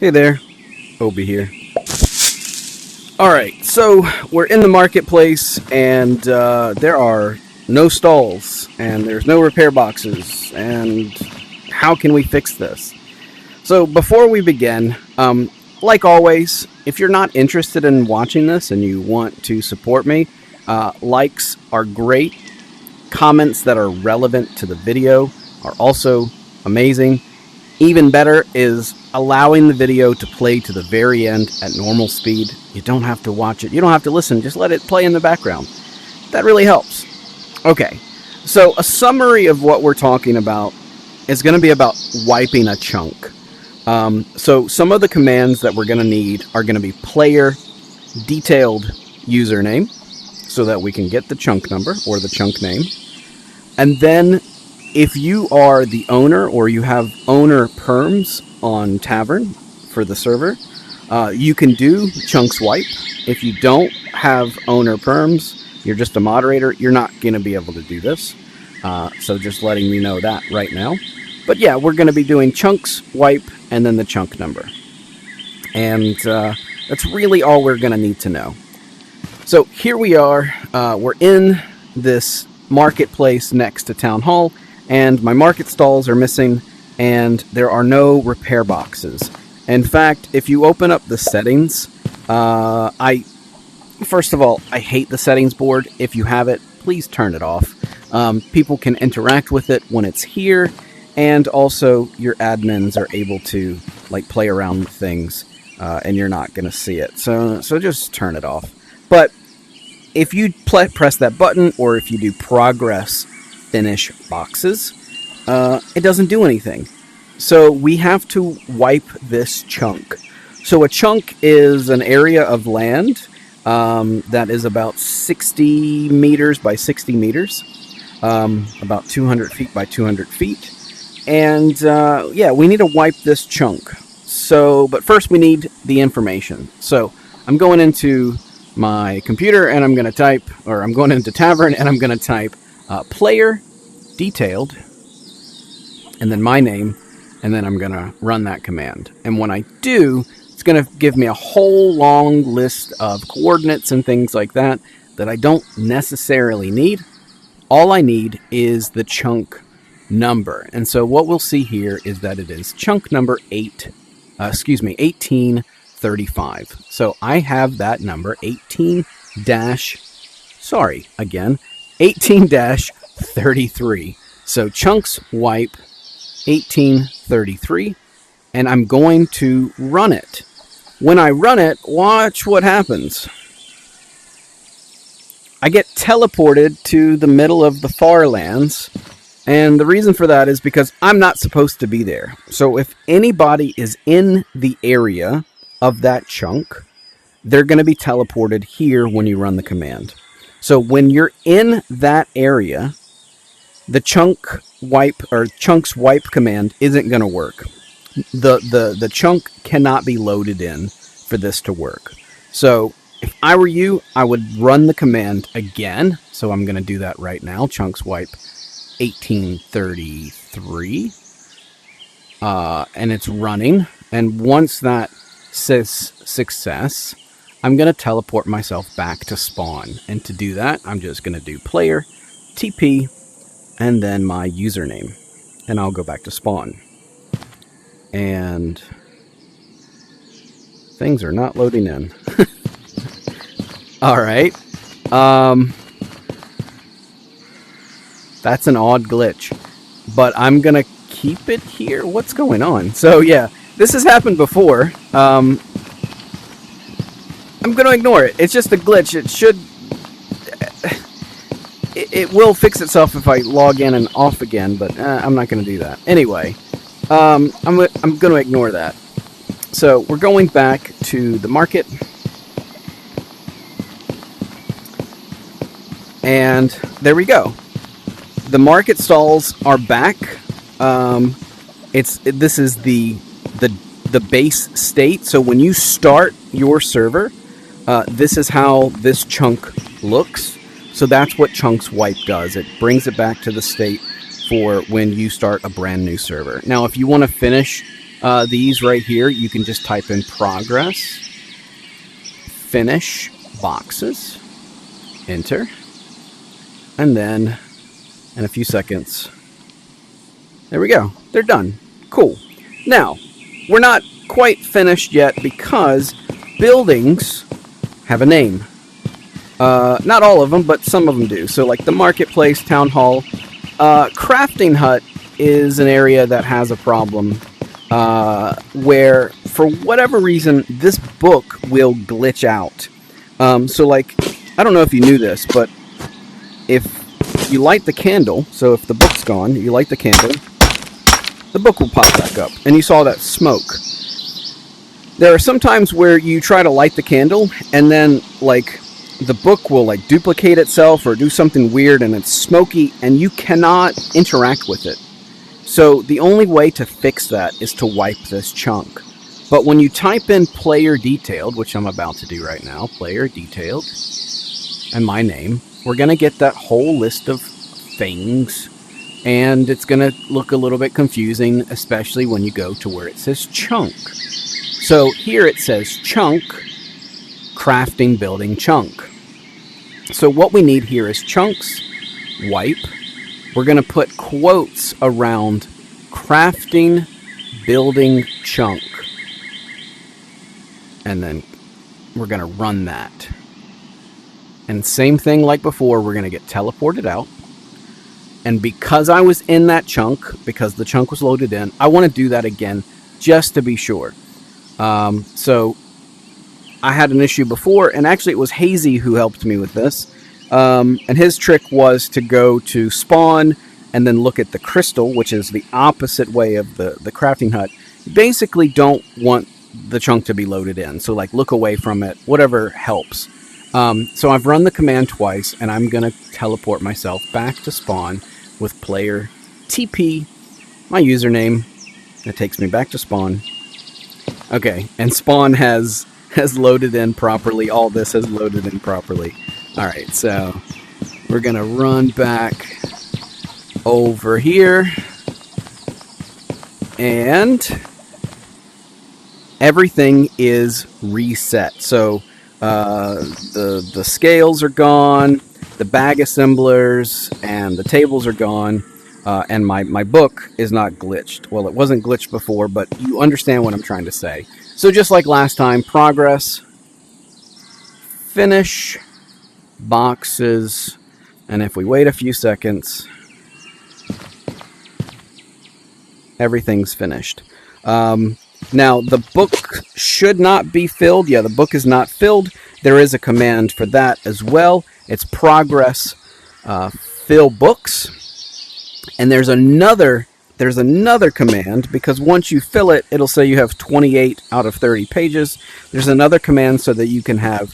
Hey there, Obi here. Alright, so we're in the marketplace and there are no stalls and there's no repair boxes, and how can we fix this? So before we begin, like always, if you're not interested in watching this and you want to support me, likes are great. Comments that are relevant to the video are also amazing. Even better is allowing the video to play to the very end at normal speed. You don't have to watch it. You don't have to listen. Just let it play in the background. That really helps. Okay, so a summary of what we're talking about is going to be about wiping a chunk. So some of the commands that we're going to need are going to be player detailed username, so that we can get the chunk number or the chunk name. And then if you are the owner or you have owner perms on Tavern for the server, you can do chunks wipe. If you don't have owner perms, you're just a moderator, you're not going to be able to do this. So just letting you know that right now. But yeah, we're going to be doing chunks wipe and then the chunk number. And that's really all we're going to need to know. So here we are. We're in this marketplace next to Town Hall, and my market stalls are missing, and there are no repair boxes. In fact, if you open up the settings, first of all, I hate the settings board. If you have it, please turn it off. People can interact with it when it's here, and also your admins are able to play around with things, and you're not going to see it. So just turn it off. But if you press that button, or if you do progress finish boxes, it doesn't do anything. So we have to wipe this chunk. So a chunk is an area of land that is about 60 meters by 60 meters, about 200 feet by 200 feet. And yeah, we need to wipe this chunk. So, but first we need the information. So I'm going into my computer and I'm going to type, or I'm going into Tavern and I'm going to type player detailed and then my name, and then I'm going to run that command. And when I do, it's going to give me a whole long list of coordinates and things like that that I don't necessarily need. All I need is the chunk number. And so what we'll see here is that it is chunk number 1835. So I have that number 18-33. So chunks wipe 1833, and I'm going to run it. When I run it, watch what happens. I get teleported to the middle of the far lands, and the reason for that is because I'm not supposed to be there. So if anybody is in the area of that chunk, they're going to be teleported here when you run the command. So when you're in that area, the chunk wipe or chunks wipe command isn't going to work. The chunk cannot be loaded in for this to work. So if I were you, I would run the command again. So I'm going to do that right now. Chunks wipe 1833. And it's running. And once that says success, I'm going to teleport myself back to spawn. And to do that, I'm just going to do player TP and then my username. And I'll go back to spawn. And things are not loading in. Alright. That's an odd glitch. But I'm going to keep it here. What's going on? So yeah, this has happened before. I'm going to ignore it. It's just a glitch. It should... It will fix itself if I log in and off again, but I'm not going to do that. Anyway, I'm going to ignore that. So we're going back to the market. And there we go. The market stalls are back. This is the base state. So when you start your server, this is how this chunk looks. So that's what chunks wipe does. It brings it back to the state for when you start a brand new server. Now, if you want to finish These right here, you can just type in progress, finish boxes, enter, and then in a few seconds, there we go. They're done. Cool. Now, we're not quite finished yet because buildings have a name. Not all of them, but some of them do. So like the marketplace, town hall, crafting hut is an area that has a problem where, for whatever reason, this book will glitch out. So like, I don't know if you knew this, but if you light the candle, so if the book's gone, you light the candle, the book will pop back up, and you saw that smoke. There are some times where you try to light the candle, and then, like, the book will, like, duplicate itself or do something weird, and it's smoky, and you cannot interact with it. So the only way to fix that is to wipe this chunk. But when you type in player detailed, which I'm about to do right now, player detailed, and my name, we're going to get that whole list of things, and it's going to look a little bit confusing, especially when you go to where it says chunk. So here it says chunk, crafting building chunk. So what we need here is chunks, wipe. We're going to put quotes around crafting building chunk. And then we're going to run that. And same thing like before, we're going to get teleported out. And because I was in that chunk, because the chunk was loaded in, I want to do that again just to be sure. So I had an issue before, and actually it was Hazy who helped me with this. And his trick was to go to spawn and then look at the crystal, which is the opposite way of the crafting hut. You basically don't want the chunk to be loaded in. So like look away from it, whatever helps. So I've run the command twice, and I'm going to teleport myself back to spawn with player TP, my username. It takes me back to spawn. Okay, and spawn has loaded in properly. All this has loaded in properly. All right, so we're going to run back over here, and everything is reset. So the scales are gone, the bag assemblers and the tables are gone, and my book is not glitched. Well, it wasn't glitched before, but you understand what I'm trying to say. So just like last time, progress, finish, boxes, and if we wait a few seconds, everything's finished. Now, the book should not be filled. Yeah, the book is not filled. There is a command for that as well. It's progress fill books. And there's another command, because once you fill it, it'll say you have 28 out of 30 pages. There's another command so that you can have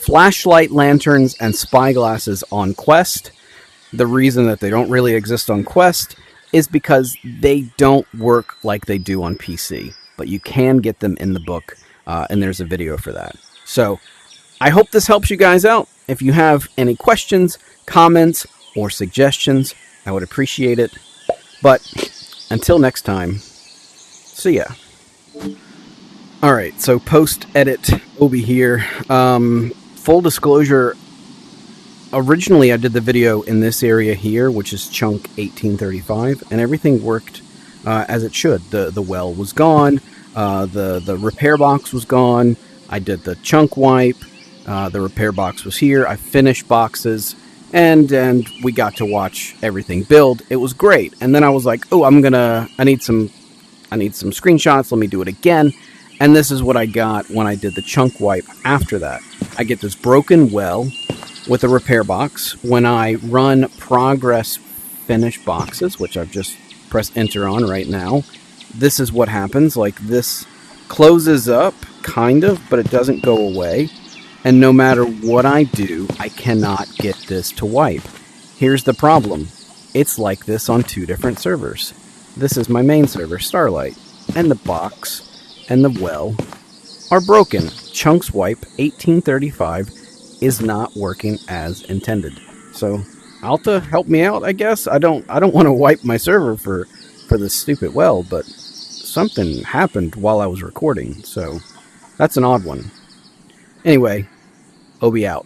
flashlight lanterns and spyglasses on Quest. The reason that they don't really exist on Quest is because they don't work like they do on PC. But you can get them in the book, and there's a video for that. So I hope this helps you guys out. If you have any questions, comments, or suggestions, I would appreciate it. But until next time, see ya. Alright, so post-edit Obi here. Full disclosure, originally I did the video in this area here, which is chunk 1835, and everything worked as it should. The well was gone, the repair box was gone, I did the chunk wipe, the repair box was here, I finished boxes, and we got to watch everything build. It was great. And then I was like, oh, I need some screenshots, let me do it again. And this is what I got when I did the chunk wipe after that. I get this broken well with a repair box. When I run progress finish boxes, which I've just pressed enter on right now, this is what happens. Like, this closes up, kind of, but it doesn't go away. And no matter what I do, I cannot get this to wipe. Here's the problem. It's like this on two different servers. This is my main server, Starlight, and the box and the well are broken. Chunks wipe 1835 is not working as intended. So Alta, help me out, I guess. I don't want to wipe my server for this stupid well, but something happened while I was recording, so that's an odd one. Anyway, Obi out.